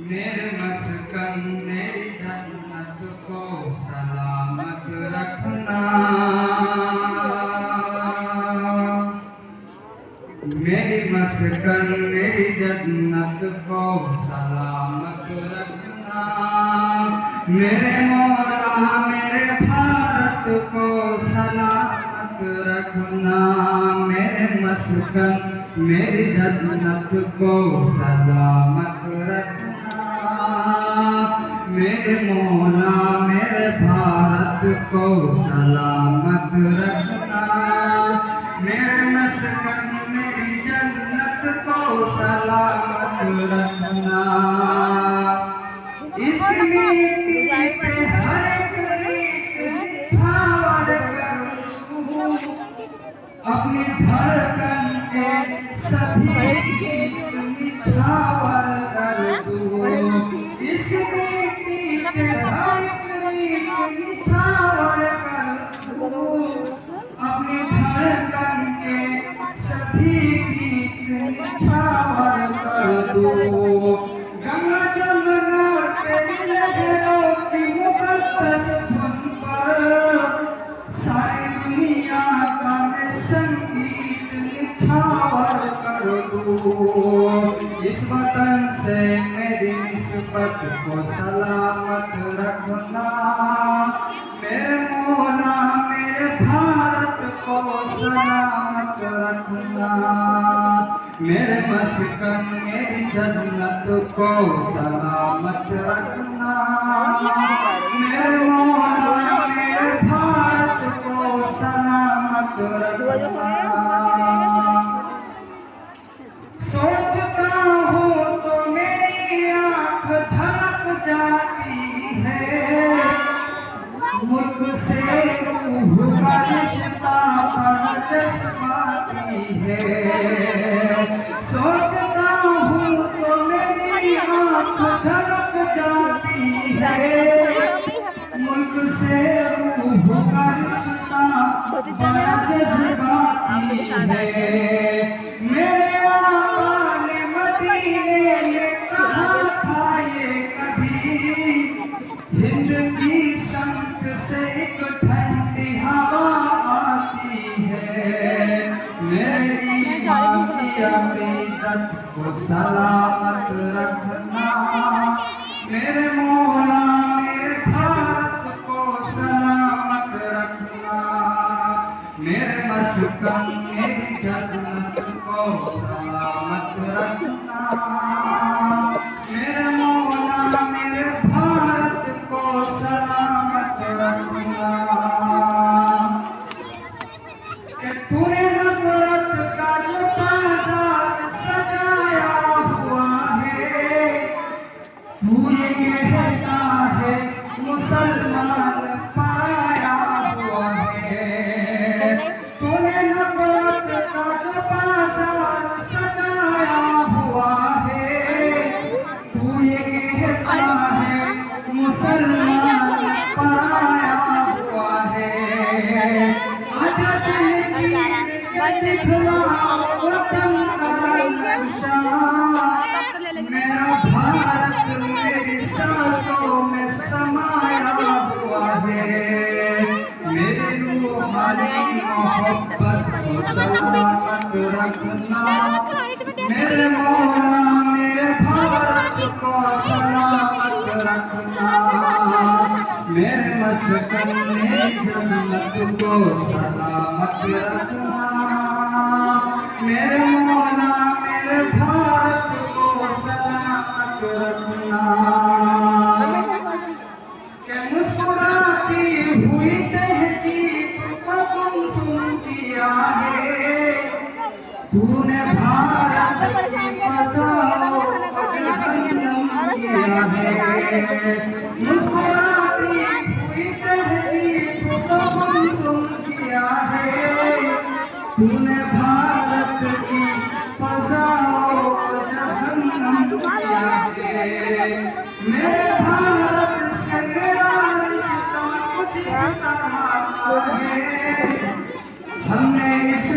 मेरे मस्कन मेरी जन्नत को सलामत रखना, मेरी मस्कन मेरी जन्नत को सलामत रखना। मेरे मौला मेरे भारत को सलामत रखना, मेरे मस्कन मेरी जन्नत को सलामत रखना। मेरे मौला मेरे भारत को सलामत रखना, मेरे मस्कन मेरी जन्नत को सलामत रखना। इस मिट्टी पे हर एक रीत निछावर करूं, अपनी धड़कन के सभी गीत निछावर कर दूं। इस मिट्टी पे हर एक रीत निछावर कर दूं, अपनी धड़कन के सभी गीत निछावर कर दूं। गंगा जमुना तेरी लहरों की मुकद्दस धुन पर सारी दुनिया का मैं संगीत निछावर कर दूं। इस वतन से मेरी निस्बत को सलामत रखना, मेरे मौला मेरे भारत को सलामत रखना। मेरे मस्कन मेरी जन्नत को सलामत रखना, मेरे मौला मेरे भारत को सलामत रखना। सोचता हूँ तो मेरी आँख झलक जाती है, मुल्क से रूह का रिश्ता बड़ा जज्बाती है। सोचता हूँ तो मेरी आँख झलक जाती है, मुल्क से रूह का रिश्ता बड़ा जज्बाती है। मेरे आका ने मदीने में कहा था ये कभी, हिंद की संत से एक ठंडी हवा आती है। मेरी माँ की अकीदत को सलामत रखना, मेरे मौला मेरे भारत को सलामत रखना। मेरे मस्कन मेरी जन्नत को सलामत रखना, मेरे मौला मेरे भारत को सलामत रखना। कि तूने नफरत का जो बाजार सजाया हुआ है, तू ये कहता है मुसलमान पाया हुआ है। तूने नफरत का जो बाजार सजाया हुआ है, तू ये कहता है मुसलमान पाया हुआ है। आजा दिल जीत के दिखला वतन का नक्शा, मेरा भारत मेरी सांसों में समाया हुआ है। मेरे रूहानी मोहब्बत को सलामत रखना, मेरे मौला मेरे भारत को सलामत रखना। मेरे मस्कन मेरी जन्नत को सलामत रखना, मेरे मौला मेरे भारत को सलामत रखना। कि मुस्कुराती हुई तहजीब को गुमसुम किया है, तूने भारत की फज़ाओं को जहन्नम किया है। मुस्कुराती हुई तहजीब को गुमसुम किया है, तूने भारत की फज़ाओं को जहन्नम किया है। मेरे भारत से मेरा रिश्ता कुछ इस तरह का है, हमने इस